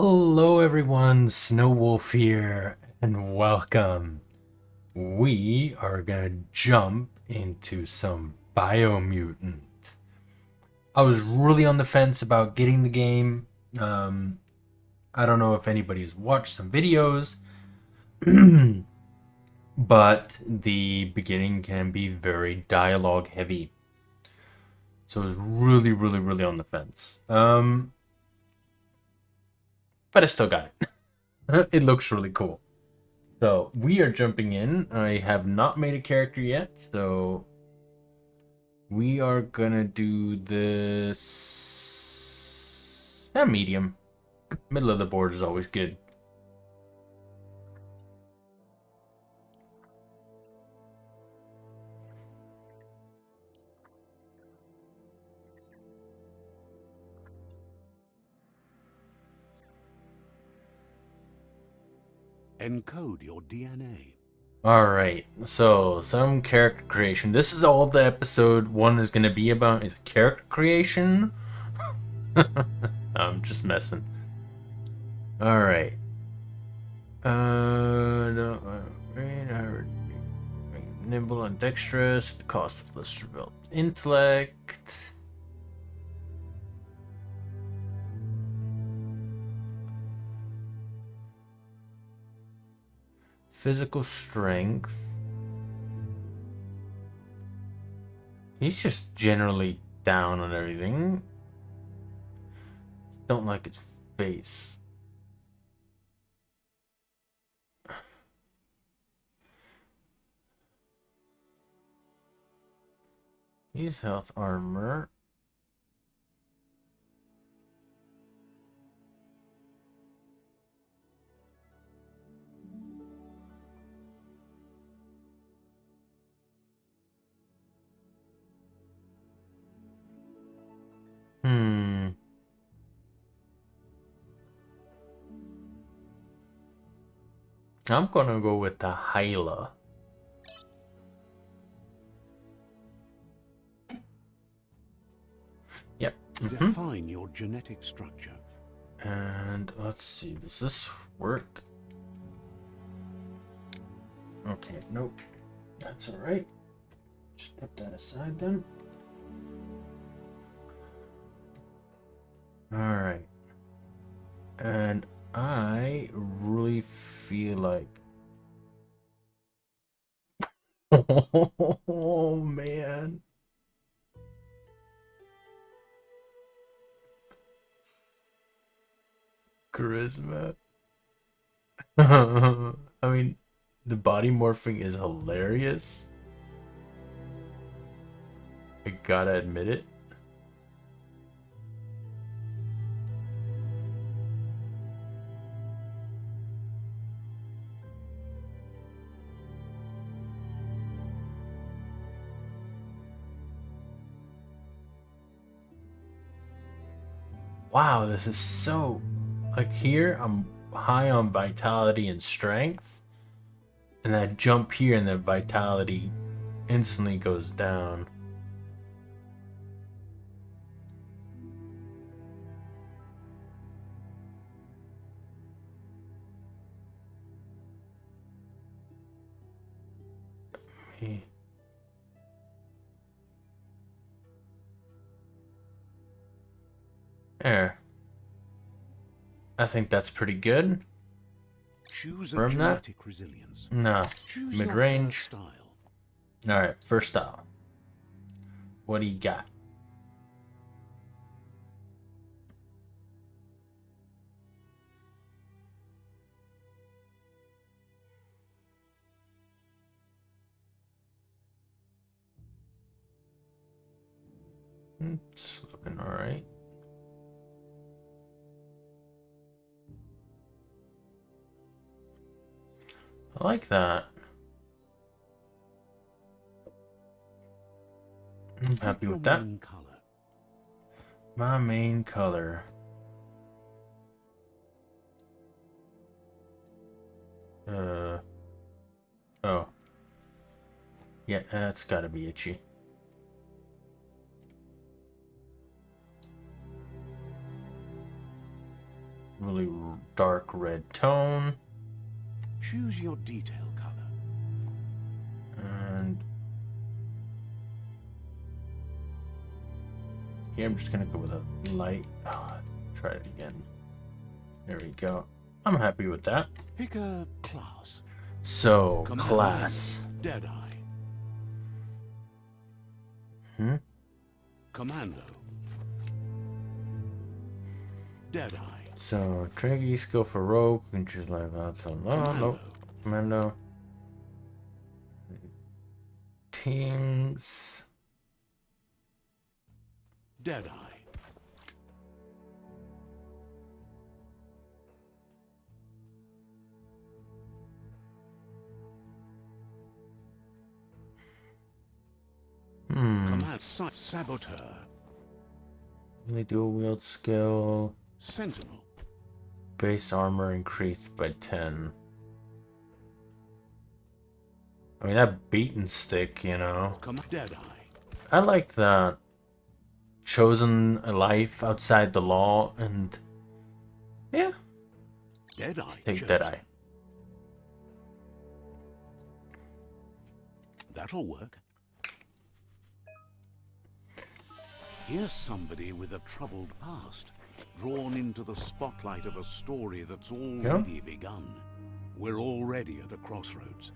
Hello everyone, Snowwolf here, and welcome. We are gonna jump into some Biomutant. I was really on the fence about getting the game. Um, I don't know if anybody has watched some videos, but the beginning can be very dialogue heavy. So I was really on the fence. But I still got it. It looks really cool. So we are jumping in. I have not made a character yet, so we are gonna do this medium. Middle of the board is always good. Encode your DNA. Alright, so some character creation. This is all the episode 1 is gonna be about, is character creation. I'm just messing. Alright. No, nimble and dexterous, the cost of less developed intellect. Physical strength. He's just generally down on everything. Don't like his face. He's health armor. Hmm. I'm gonna go with the Hyla. Yep. Define your genetic structure. And let's see, does this work? Okay, nope. That's alright. Just put that aside then. Alright. And I really feel like... Oh, man. Charisma. I mean, the body morphing is hilarious. I gotta admit it. Wow, this is so... Like here, I'm high on vitality and strength. And I jump here and the vitality instantly goes down. There. I think that's pretty good. Choose a From that? genetic resilience. No. Choose Mid-range. your first style. Alright, first style. What do you got? It's looking alright. I like that. I'm happy with that. Main color. My main color. Oh. Yeah, that's gotta be itchy. really dark red tone. Choose your detail color. And here I'm just gonna go with a light. Try it again. There we go. I'm happy with that. Pick a class. So, Commando, class. Deadeye. Commando. Deadeye. So, Trinity skill for rogue. You can choose live out. So, no. Commando. Teams. Deadeye. Command Saboteur. Really dual wield skill. Sentinel. Base armor increased by 10. I mean, that beaten stick, you know. Deadeye. I like that. Chosen a life outside the law, and yeah. Deadeye. Take Deadeye. That'll work. Here's somebody with a troubled past, drawn into the spotlight of a story that's already begun. We're already at a crossroads.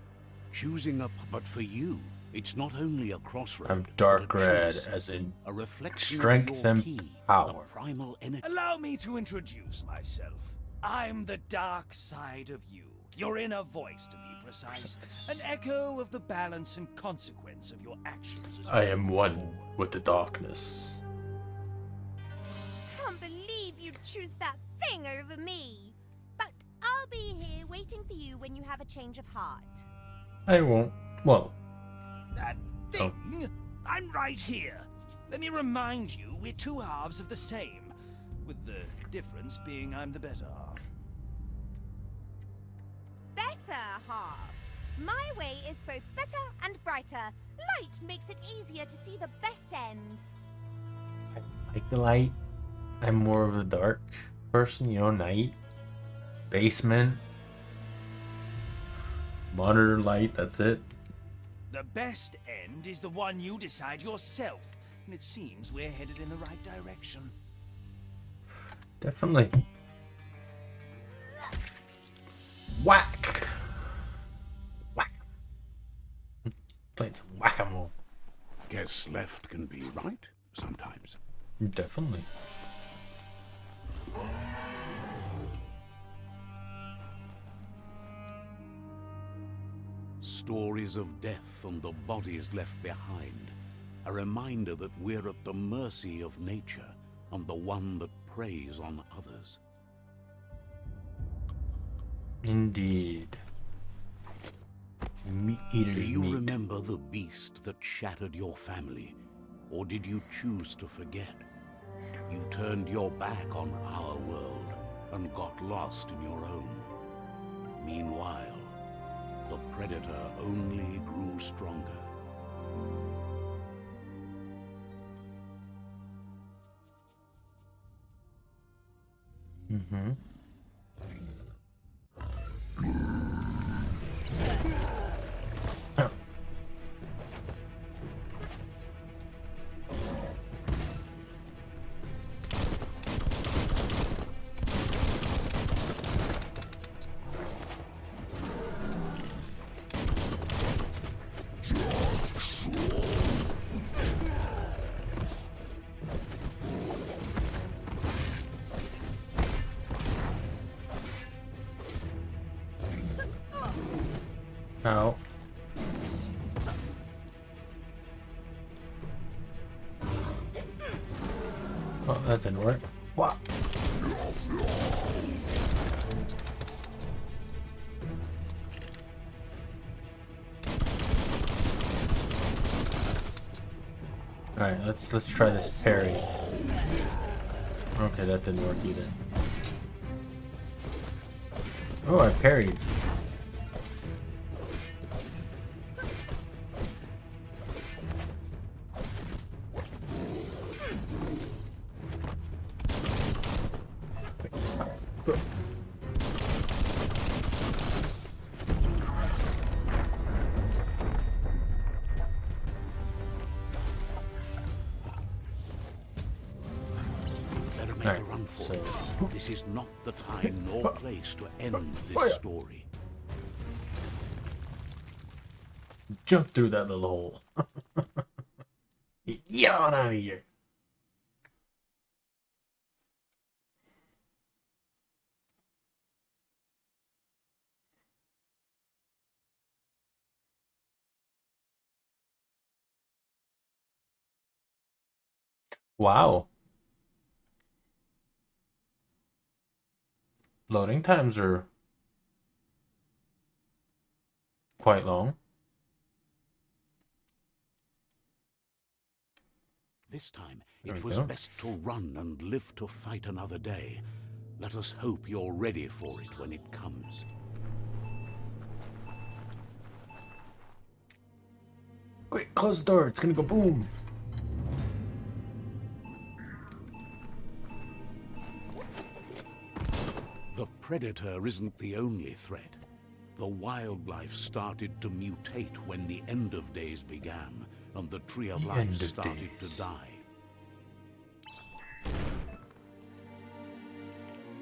Choosing a... But for you, it's not only a crossroad. I'm dark but a red, choice, as in a reflection strength of your and key, power. the primal energy. Allow me to introduce myself. I'm the dark side of you. Your inner voice, to be precise. An echo of the balance and consequence of your actions. As I am one with the darkness. Can't believe you'd choose that thing over me. But I'll be here waiting for you when you have a change of heart. I won't. Well, that thing? I'm right here. Let me remind you, we're two halves of the same. With the difference being I'm the better half. Better half. My way is both better and brighter. Light makes it easier to see the best end. I like the light. I'm more of a dark person, you know, night. Basement. Monitor light, that's it. The best end is the one you decide yourself. And it seems we're headed in the right direction. Definitely. Whack! Whack. Playing some whack-a-mole. Guess left can be right sometimes. Definitely. Stories of death and the bodies left behind. A reminder that we're at the mercy of nature and the one that preys on others. Indeed. Meat eaters Do you meat. remember the beast that shattered your family? Or did you choose to forget? You turned your back on our world and got lost in your own. Meanwhile, the predator only grew stronger. Mm-hmm. Oh. Ow. Oh, that didn't work. What? Alright, let's try this parry. Okay, that didn't work either. Oh, I parried. Better make a run for it. This is not the time nor place to end this story. Jump through that little hole. Get on out of here. Wow. Loading times are quite long. This time, There it we was go. best to run and live to fight another day. Let us hope you're ready for it when it comes. Quick, close the door. It's gonna go boom. The predator isn't the only threat. The wildlife started to mutate when the end of days began, and the tree of The life end of started days. to die.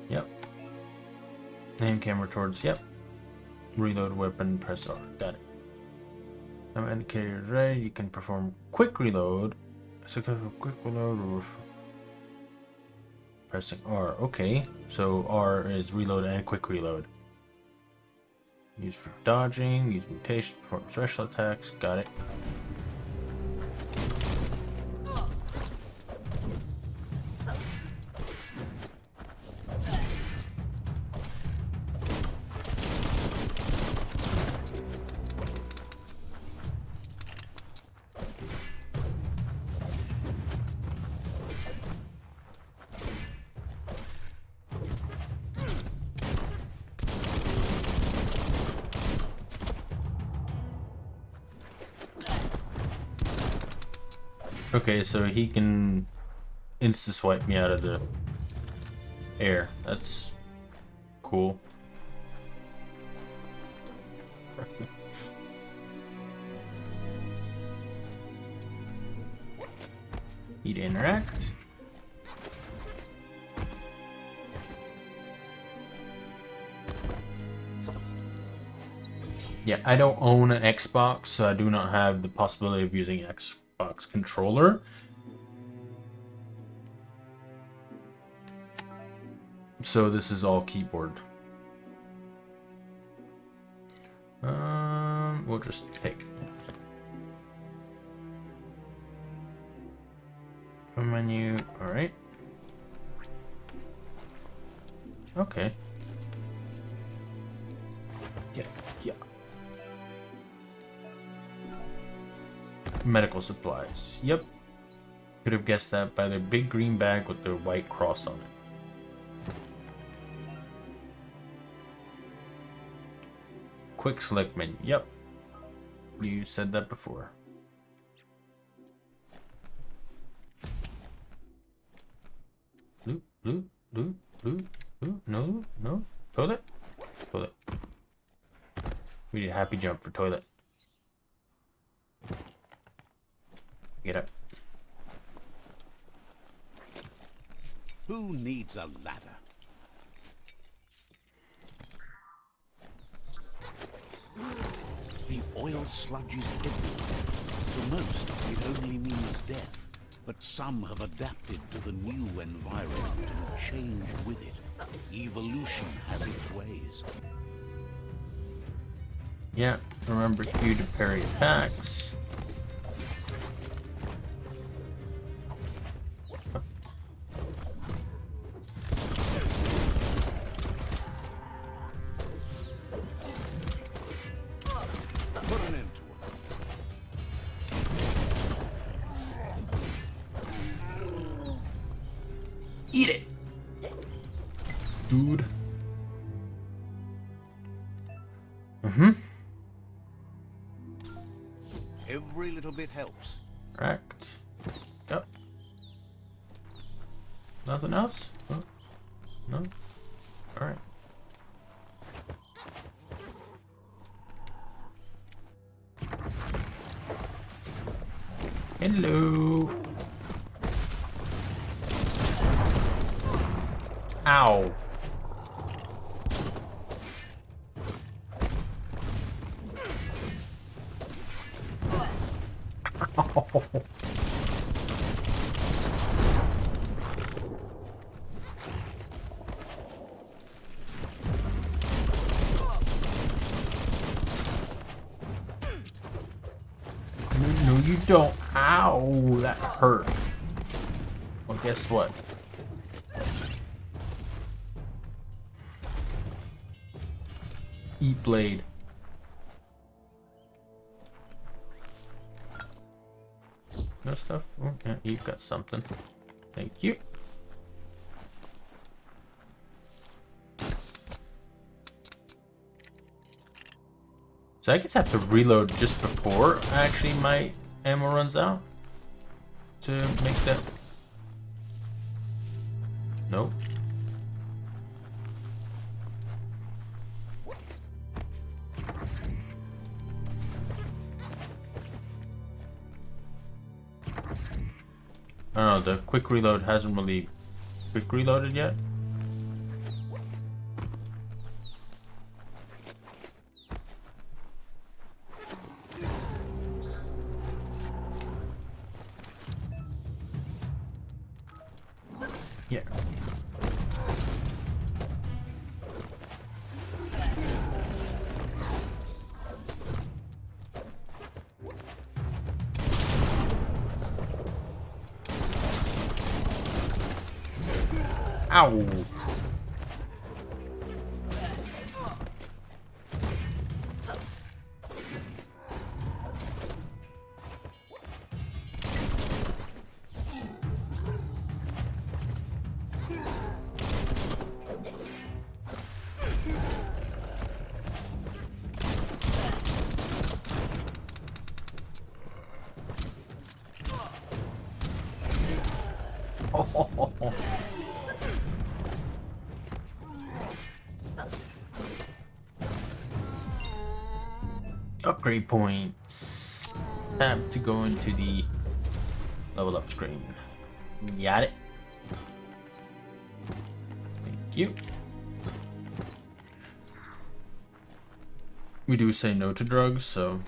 Yep. Aim camera towards, yep. Reload weapon, press R. Got it. Now indicator is ready. You can perform quick reload. Successful quick reload or pressing R. Okay. So R is reload and quick reload. Use for dodging, use mutation, perform special attacks. Got it. Okay, so he can insta-swipe me out of the air. That's cool. Need to interact. Yeah, I don't own an Xbox, so I do not have the possibility of using Xbox controller. So this is all keyboard. We'll just pick. Menu, alright. Okay. Yeah, yeah. Medical supplies. Yep. Could have guessed that by the big green bag with the white cross on it. Quick select menu. Yep. You said that before. Loot, loot, loot, loot, loot. No, no. Toilet? Toilet. We need a happy jump for toilet. Get up. Who needs a ladder? The oil sludge is everywhere. To most, it only means death. But some have adapted to the new environment and changed with it. Evolution has its ways. Yeah, remember Q to parry attacks. Put an end to it. Eat it! Dude. Mm-hmm. Every little bit helps. Correct. Yep. Nothing else? Huh? No? Alright. Hello. Ow. No, you don't. Ow, that hurt. Well, guess what? Eat blade. No stuff? Oh, yeah, you've got something. Thank you. So I guess I have to reload just before actually my ammo runs out to make that. Nope. I don't know, the quick reload hasn't really quick reloaded yet. Yeah. Ow. Upgrade points. Time to go into the level up screen. Got it. Thank you. We do say no to drugs, so.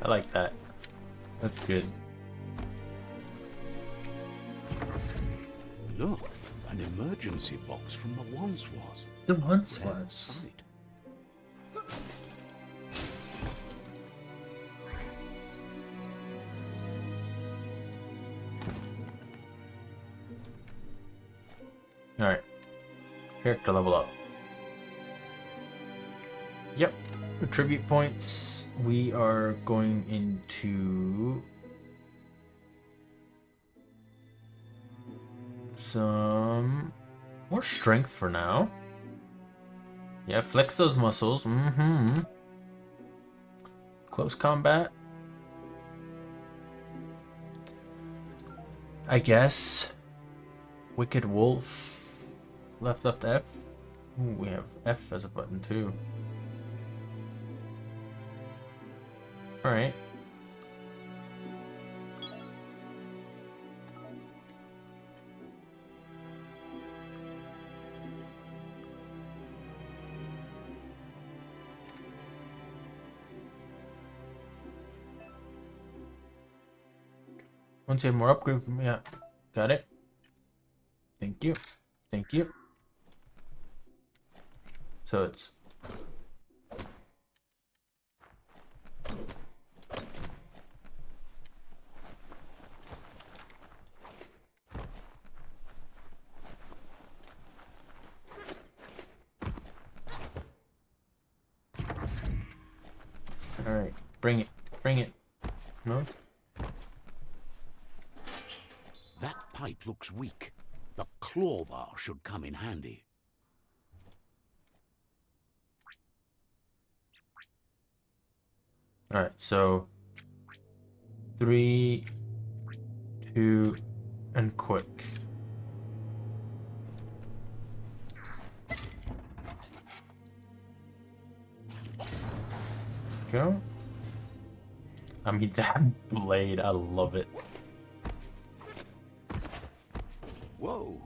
I like that. That's good. Look, an emergency box from the once was. The once There was. inside. Alright. Character level up. Yep. Tribute points. We are going into some more strength for now. Yeah, flex those muscles. Mm-hmm. Close combat. I guess. Wicked Wolf. Left F. Ooh, we have F as a button too. Alright. Once you have more upgrade, yeah, got it. Thank you. Thank you. So it's all right. Bring it. Bring it. No. That pipe looks weak. The claw bar should come in handy. All right. So 3, 2, and quick. Go. I mean, that blade, I love it. Whoa.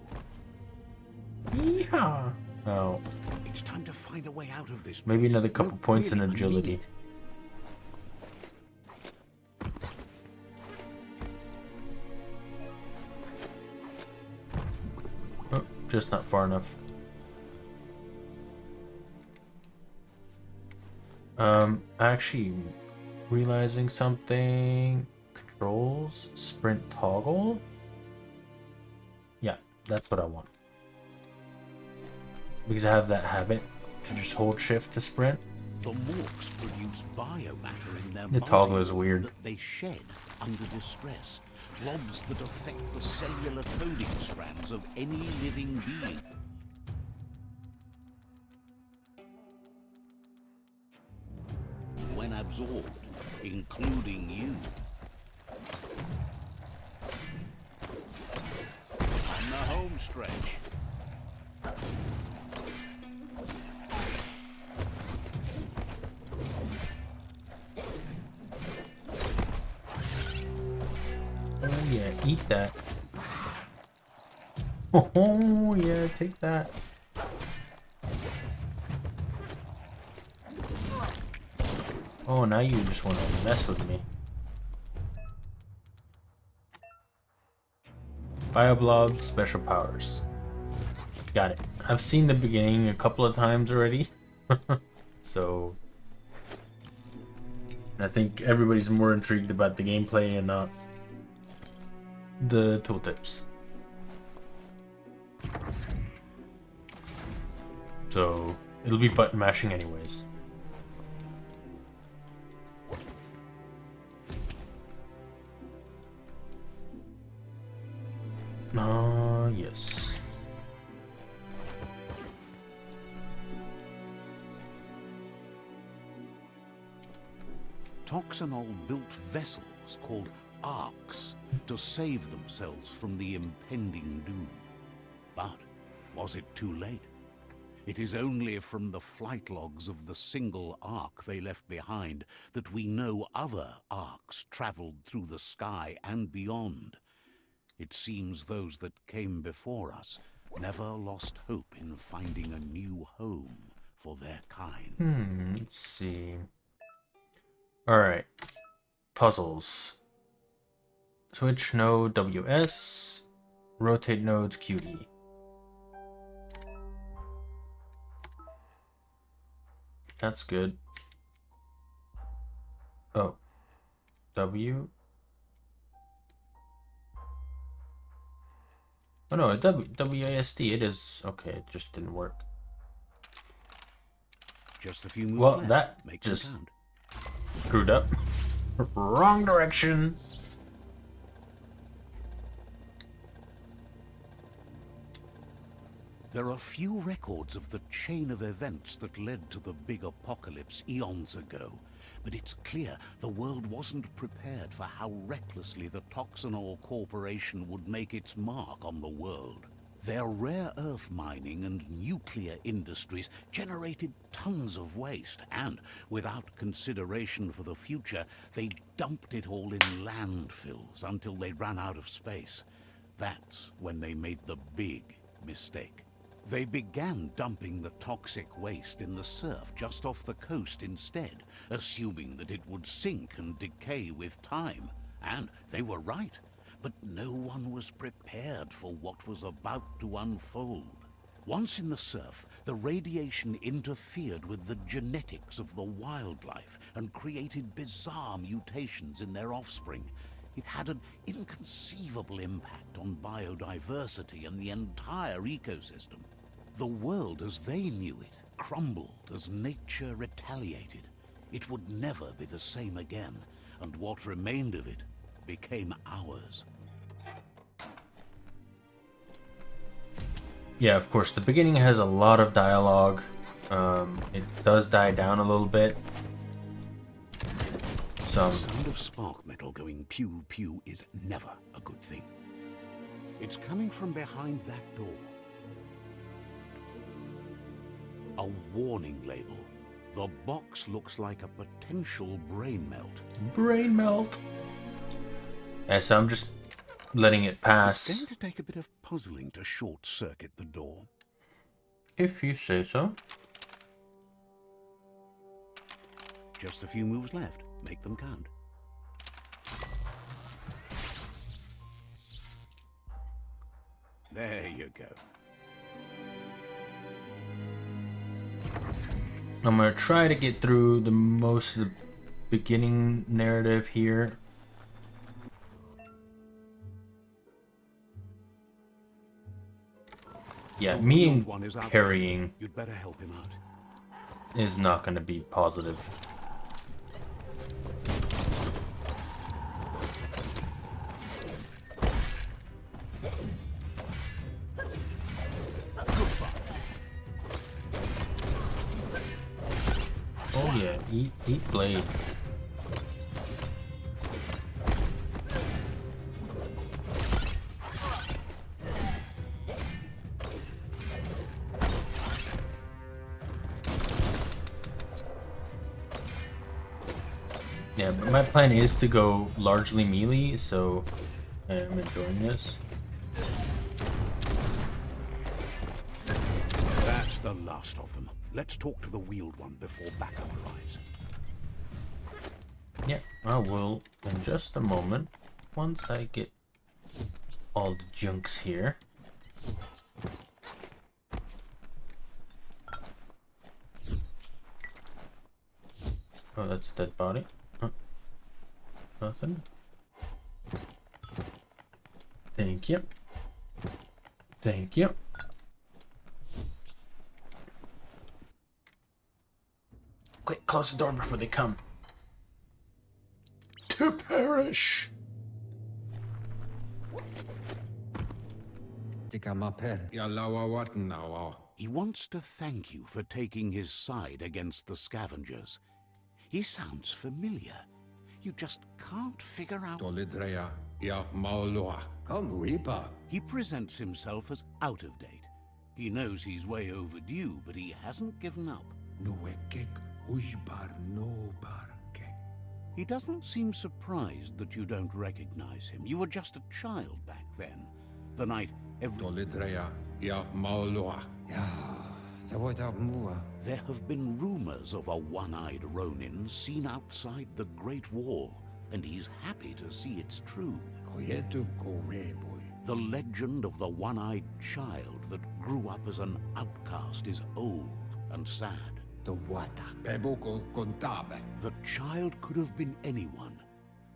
Yeehaw. Oh, It's time to find a way out of this maybe place. another couple No, points in really, I mean agility. it. Oh, just not far enough. Actually realizing something. Controls, sprint toggle. Yeah, that's what I want. Because I have that habit to just hold shift to sprint. The morks produce biomatter in their The toggle is multi-orb weird. that they shed under distress. Blobs that affect the cellular coding strands of any living being. When absorbed, including you. On the home stretch. Oh yeah, eat that. Oh yeah, take that. Oh, now you just want to mess with me. Bioblob special powers. Got it. I've seen the beginning a couple of times already. So I think everybody's more intrigued about the gameplay and not the tooltips. So it'll be button mashing anyways. Yes. Toxanol built vessels called arcs to save themselves from the impending doom. But was it too late? It is only from the flight logs of the single arc they left behind that we know other arcs traveled through the sky and beyond. It seems those that came before us never lost hope in finding a new home for their kind. Let's see. Alright. Puzzles. Switch node WS. Rotate nodes QE. That's good. Oh. W. Oh no, WASD, it is. Okay, it just didn't work. Just a few moves Well, left. that Make them just count. screwed up. Wrong direction. There are few records of the chain of events that led to the big apocalypse eons ago, but it's clear the world wasn't prepared for how recklessly the Toxanol Corporation would make its mark on the world. Their rare earth mining and nuclear industries generated tons of waste, and without consideration for the future, they dumped it all in landfills until they ran out of space. That's when they made the big mistake. They began dumping the toxic waste in the surf just off the coast instead, assuming that it would sink and decay with time. And they were right. But no one was prepared for what was about to unfold. Once in the surf, the radiation interfered with the genetics of the wildlife and created bizarre mutations in their offspring. It had an inconceivable impact on biodiversity and the entire ecosystem. The world as they knew it crumbled as nature retaliated. It would never be the same again, and what remained of it became ours. Yeah, of course, the beginning has a lot of dialogue. It does die down a little bit. The sound of spark metal going pew pew is never a good thing. It's coming from behind that door. A warning label. The box looks like a potential brain melt. Brain melt. Yeah, so I'm just letting it pass. It's going to take a bit of puzzling to short-circuit the door. If you say so. Just a few moves left. Make them count. There you go. I'm gonna try to get through the most of the beginning narrative here. Yeah, me and carrying You'd better help him out. is not gonna be positive. Oh yeah, eat blade. Yeah, but my plan is to go largely melee, so I'm enjoying this. That's the last of them. Let's talk to the wheeled one before backup arrives. Yeah, I will in just a moment. Once I get all the junks here. Oh, that's a dead body. Oh, nothing. Thank you. Thank you. Quick, close the door before they come. To perish. He wants to thank you for taking his side against the scavengers. He sounds familiar. You just can't figure out... He presents himself as out of date. He knows he's way overdue, but he hasn't given up. He doesn't seem surprised that you don't recognize him. You were just a child back then. The night every... There have been rumors of a one-eyed Ronin seen outside the Great Wall, and he's happy to see it's true. The legend of the one-eyed child that grew up as an outcast is old and sad. The child could have been anyone,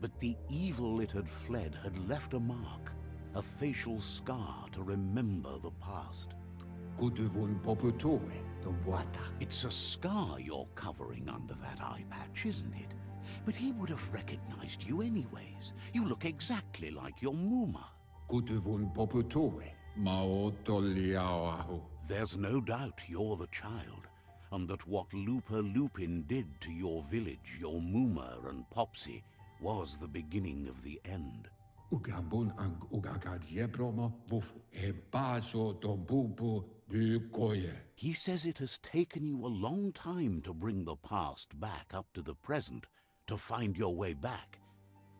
but the evil it had fled had left a mark, a facial scar to remember the past. It's a scar you're covering under that eye patch, isn't it? But he would have recognized you anyways. You look exactly like your Muma. There's no doubt you're the child, and that what Lupa Lupin did to your village, your Muma and Popsy, was the beginning of the end. He says it has taken you a long time to bring the past back up to the present, to find your way back,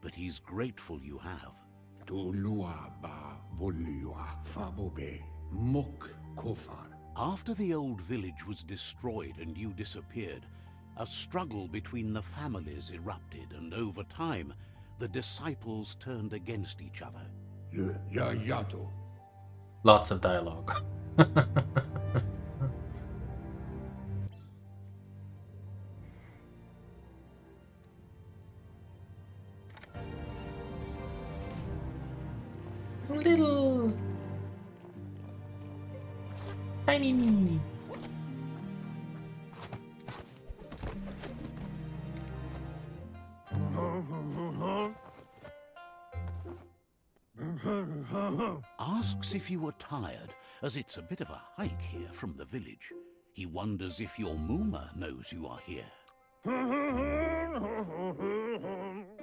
but he's grateful you have. After the old village was destroyed and you disappeared, a struggle between the families erupted, and over time, the disciples turned against each other. Lots of dialogue. Little tiny me. Asks if you were tired, as it's a bit of a hike here from the village. He wonders if your Muma knows you are here.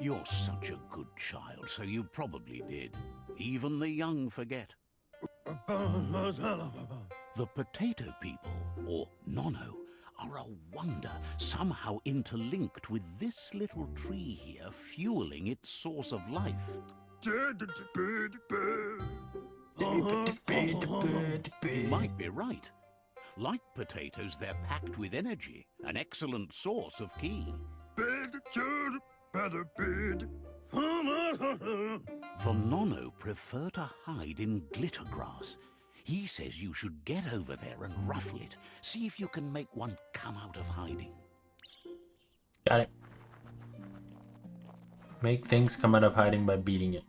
You're such a good child, so you probably did. Even the young forget. The potato people, or Nono, are a wonder, somehow interlinked with this little tree here, fueling its source of life. You might be right. Like potatoes, they're packed with energy, an excellent source of ki. The Nono prefer to hide in glitter grass. He says you should get over there and ruffle it. See if you can make one come out of hiding. Got it. Make things come out of hiding by beating it.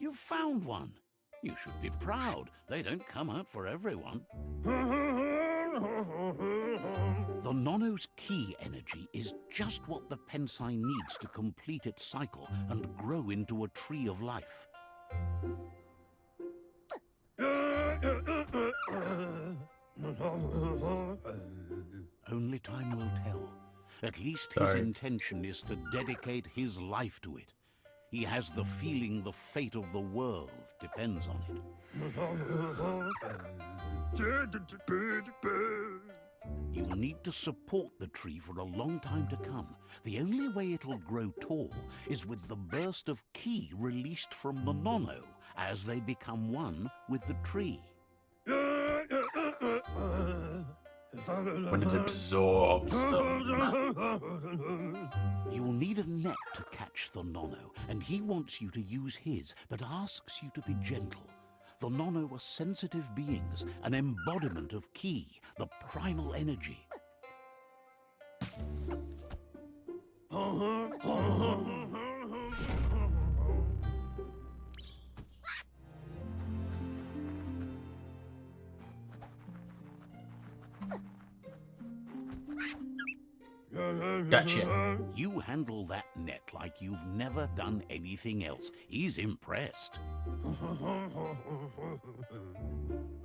You found one. You should be proud. They don't come out for everyone. The Nono's ki energy is just what the Pensai needs to complete its cycle and grow into a tree of life. Only time will tell. At least his intention is to dedicate his life to it. He has the feeling the fate of the world depends on it. You'll need to support the tree for a long time to come. The only way it'll grow tall is with the burst of ki released from the Nono as they become one with the tree. When it absorbs them. You'll need a net to catch the Nono, and he wants you to use his, but asks you to be gentle. The Nono are sensitive beings, an embodiment of ki, the primal energy. Gotcha. You handle that net like you've never done anything else. He's impressed.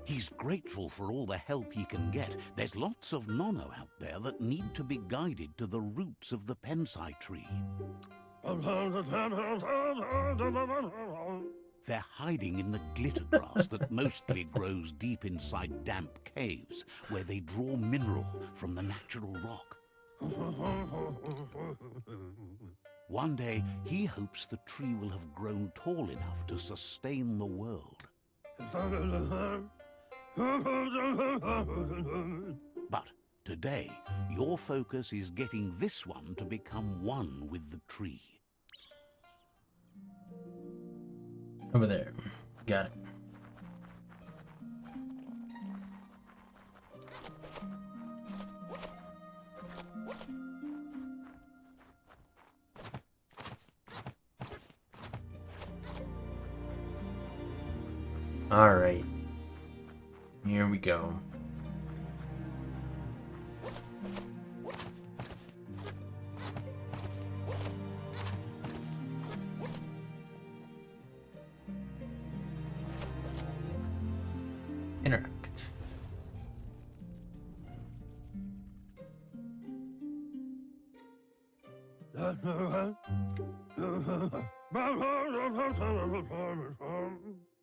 He's grateful for all the help he can get. There's lots of Nono out there that need to be guided to the roots of the Pensai tree. They're hiding in the glitter grass that mostly grows deep inside damp caves, where they draw mineral from the natural rock. One day, he hopes the tree will have grown tall enough to sustain the world. But today, your focus is getting this one to become one with the tree. Over there. Got it. All right. Here we go. Interact.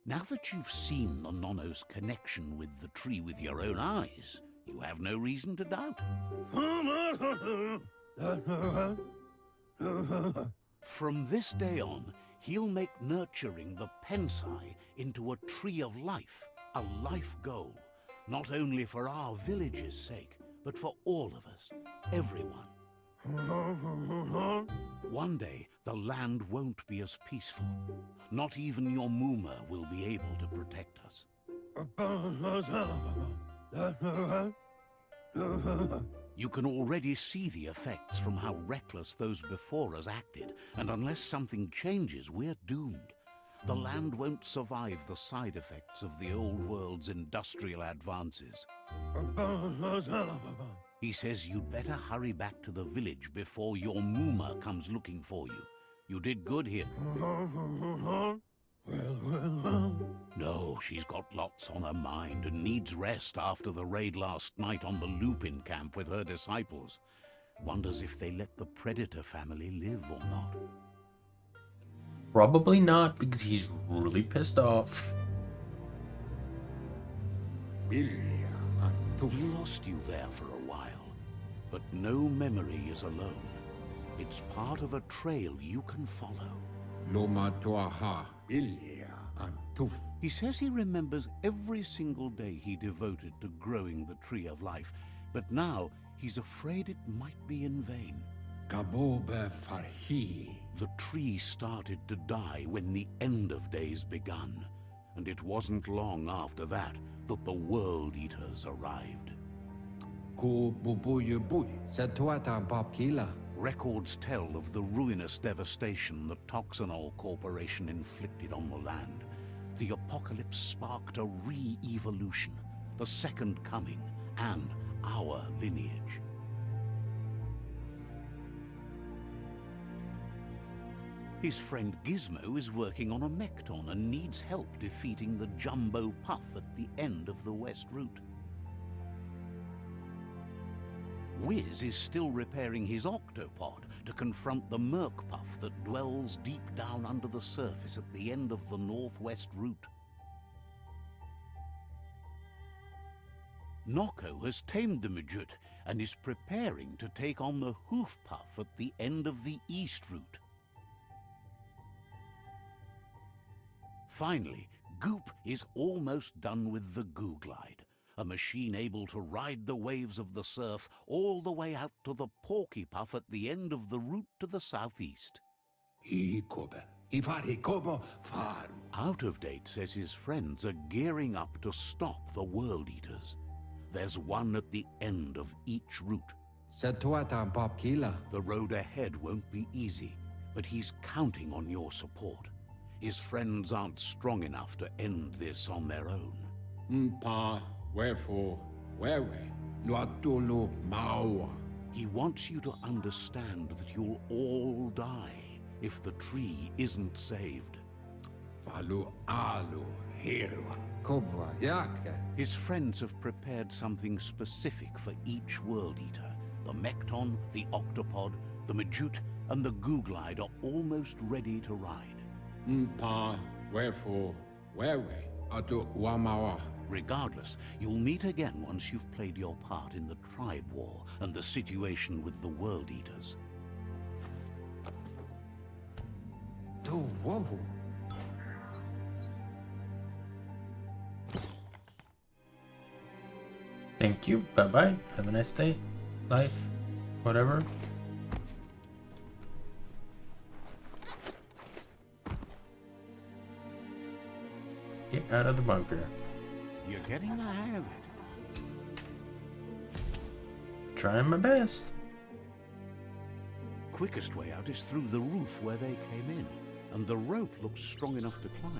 Now that you've seen the Nono's connection with the tree with your own eyes, you have no reason to doubt. From this day on, he'll make nurturing the Pensai into a tree of life, a life goal, not only for our village's sake, but for all of us, everyone. One day, the land won't be as peaceful. Not even your Mooma will be able to protect us. You can already see the effects from how reckless those before us acted, and unless something changes, we're doomed. The land won't survive the side effects of the old world's industrial advances. He says you'd better hurry back to the village before your Mooma comes looking for you. You did good here. No, she's got lots on her mind and needs rest after the raid last night on the Lupin camp with her disciples. Wonders if they let the Predator family live or not. Probably not, because he's really pissed off. He lost you there for a while, but no memory is alone. It's part of a trail you can follow. He says he remembers every single day he devoted to growing the Tree of Life, but now he's afraid it might be in vain. The tree started to die when the end of days begun, and it wasn't long after that that the World Eaters arrived. Records tell of the ruinous devastation the Toxanol Corporation inflicted on the land. The apocalypse sparked a re-evolution, the Second Coming, and our lineage. His friend Gizmo is working on a Mekton and needs help defeating the Jumbo Puff at the end of the West Route. Wiz is still repairing his octopod to confront the Merc Puff that dwells deep down under the surface at the end of the Northwest Route. Noko has tamed the Majut and is preparing to take on the Hoof Puff at the end of the East Route. Finally, Goop is almost done with the Googlide, a machine able to ride the waves of the surf all the way out to the Porky Puff at the end of the route to the southeast. Out of Date says his friends are gearing up to stop the World Eaters. There's one at the end of each route. The road ahead won't be easy, but he's counting on your support. His friends aren't strong enough to end this on their own. He wants you to understand that you'll all die if the tree isn't saved. His friends have prepared something specific for each World Eater. The Mekton, the Octopod, the Majut, and the Googlide are almost ready to ride. Regardless, you'll meet again once you've played your part in the tribe war and the situation with the World Eaters. Thank you. Bye-bye. Have a nice day. Life. Whatever. Get out of the bunker. You're getting the hang of it. Trying my best. Quickest way out is through the roof where they came in, and the rope looks strong enough to climb.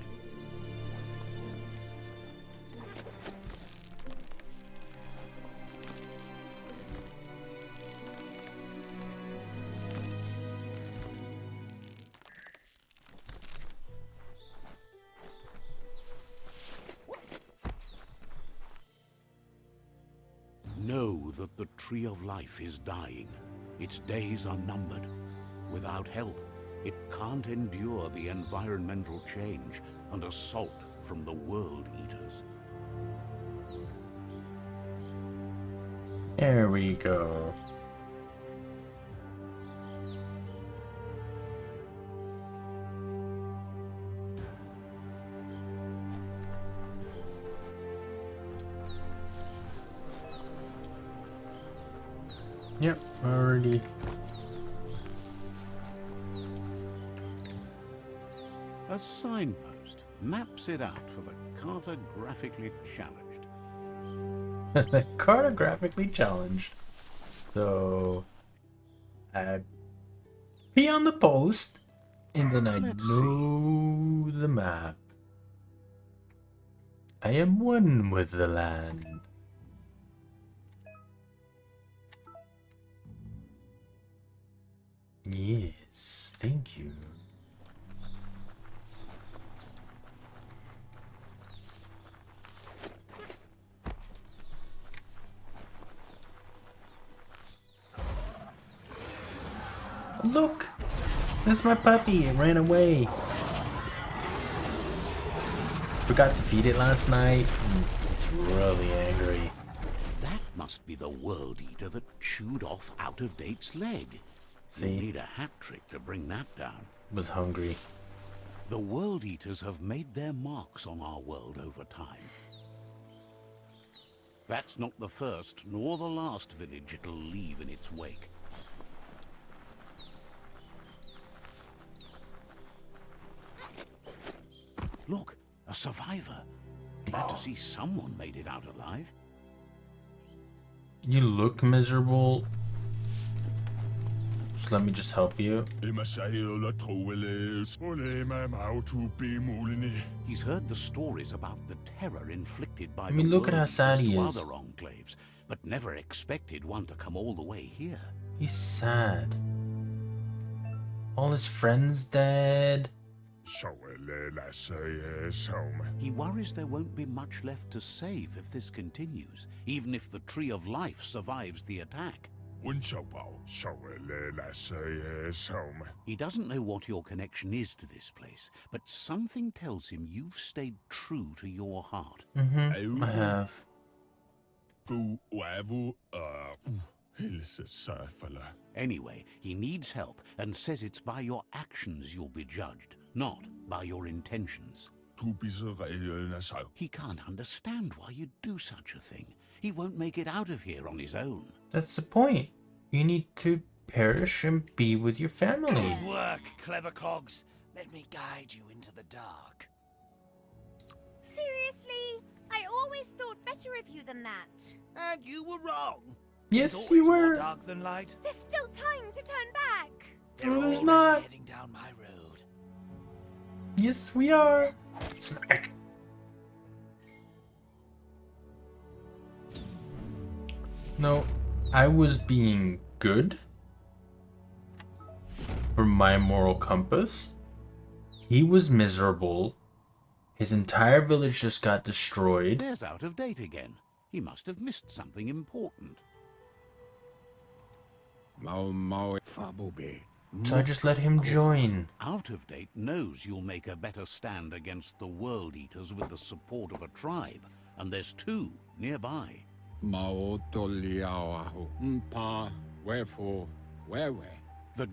Know that the Tree of Life is dying. Its days are numbered. Without help, it can't endure the environmental change and assault from the World Eaters. There we go. Yep, already A signpost maps it out for the cartographically challenged. Cartographically challenged. So I pee on the post and then I know the map. I am one with the land. Yes, thank you. Look! That's my puppy. It ran away. Forgot to feed it last night. It's really angry. That must be the World Eater that chewed off Out-of-Date's leg. See? You need a hat trick to bring that down. Was hungry. The World Eaters have made their marks on our world over time. That's not the first nor the last village it'll leave in its wake. Look, a survivor. Glad to see someone made it out alive. You look miserable. So let me just help you. He's heard the stories about the terror inflicted by the look at how World sad Eaters he to is. other enclaves, but never expected one to come all the way here. He's sad. All his friends dead. He worries there won't be much left to save if this continues, even if the Tree of Life survives the attack. He doesn't know what your connection is to this place, but something tells him you've stayed true to your heart. Mm-hmm. I have. Anyway, he needs help and says it's by your actions you'll be judged, not by your intentions. He can't understand why you'd do such a thing. He won't make it out of here on his own. That's the point. You need to perish and be with your family. Good work, clever clogs. Let me guide you into the dark. Seriously? I always thought better of you than that. And you were wrong. Yes, There's you always more were. dark than light. There's still time to turn back. They're No, there's already not. heading down my road. Yes, we are. Smack. No, I was being good for my moral compass. He was miserable. His entire village just got destroyed. There's Out-of-Date again. He must have missed something important. So I just let him join. Out-of-Date knows you'll make a better stand against the World Eaters with the support of a tribe, and there's two nearby. The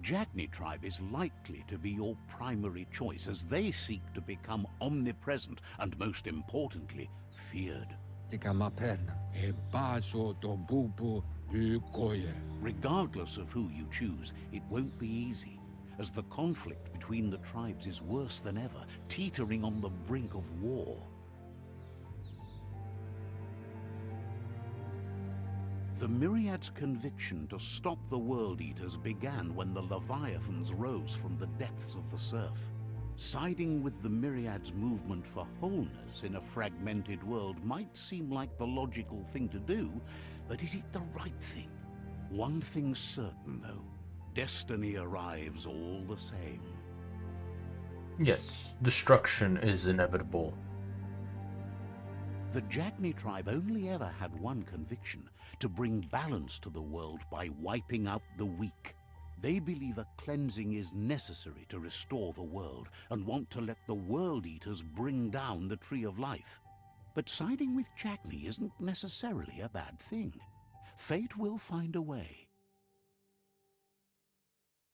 Jagni tribe is likely to be your primary choice as they seek to become omnipresent and, most importantly, feared. Regardless of who you choose, it won't be easy, as the conflict between the tribes is worse than ever, teetering on the brink of war. The Myriad's conviction to stop the World Eaters began when the Leviathans rose from the depths of the surf. Siding with the Myriad's movement for wholeness in a fragmented world might seem like the logical thing to do, but is it the right thing? One thing's certain, though. Destiny arrives all the same. Yes, destruction is inevitable. The Jagni tribe only ever had one conviction: to bring balance to the world by wiping out the weak. They believe a cleansing is necessary to restore the world and want to let the World Eaters bring down the Tree of Life. But siding with Jagni isn't necessarily a bad thing. Fate will find a way.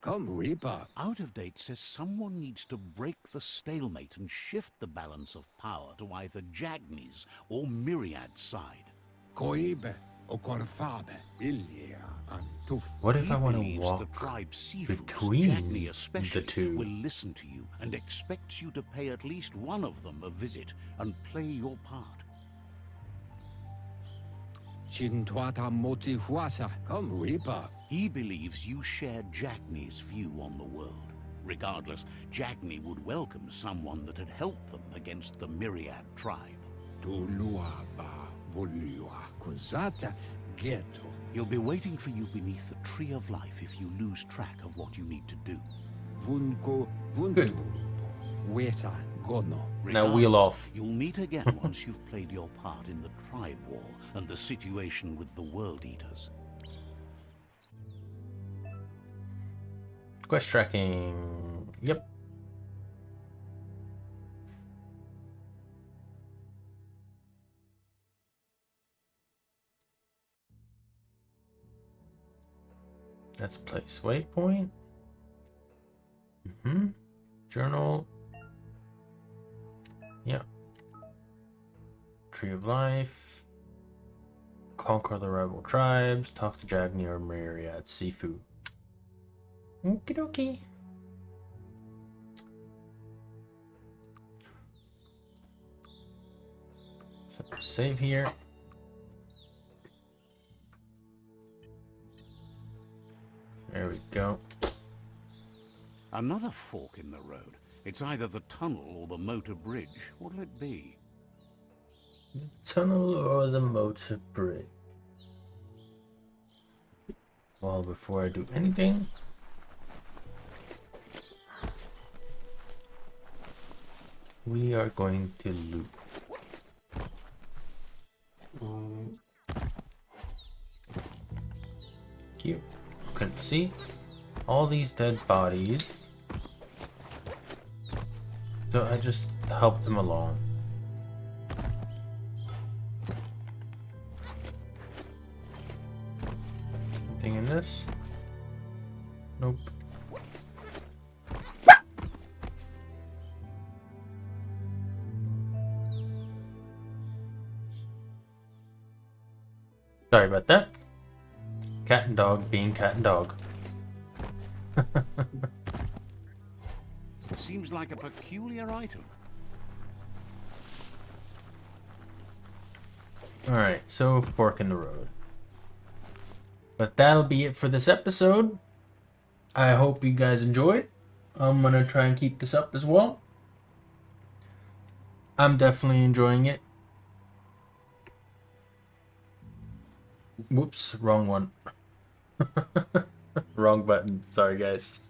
Out-of-Date says someone needs to break the stalemate and shift the balance of power to either Jagni's or Myriad's side. What if He I want to believes walk the tribe's seafoods, between Jagni the especially, two? will listen to you and expects you to pay at least one of them a visit and play your part. He believes you share Jagni's view on the world. Regardless, Jagni would welcome someone that had helped them against the Myriad tribe. He'll be waiting for you beneath the Tree of Life if you lose track of what you need to do. Good. Now wheel off. You'll meet again once you've played your part in the tribe war and the situation with the World Eaters. Quest tracking. Yep. Let's place waypoint. Journal. Yeah. Tree of Life. Conquer the rebel tribes. Talk to Jagni or Myriad. Seafood. Okie dokie. So save here. There we go. Another fork in the road. It's either the tunnel or the motor bridge. What'll it be? Tunnel or the motor bridge? Well, before I do anything, we are going to loot. Cute. Couldn't see all these dead bodies, so I just helped them along. Anything in this? Nope. Sorry about that. Cat and dog being cat and dog. Seems like a peculiar item. Alright, so fork in the road. But that'll be it for this episode. I hope you guys enjoyed. I'm gonna try and keep this up as well. I'm definitely enjoying it. Whoops, wrong one. Wrong button. Sorry, guys.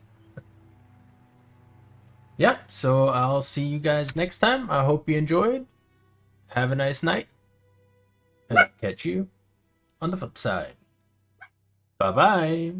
Yeah, so I'll see you guys next time. I hope you enjoyed. Have a nice night. And I'll catch you on the flip side. Bye-bye.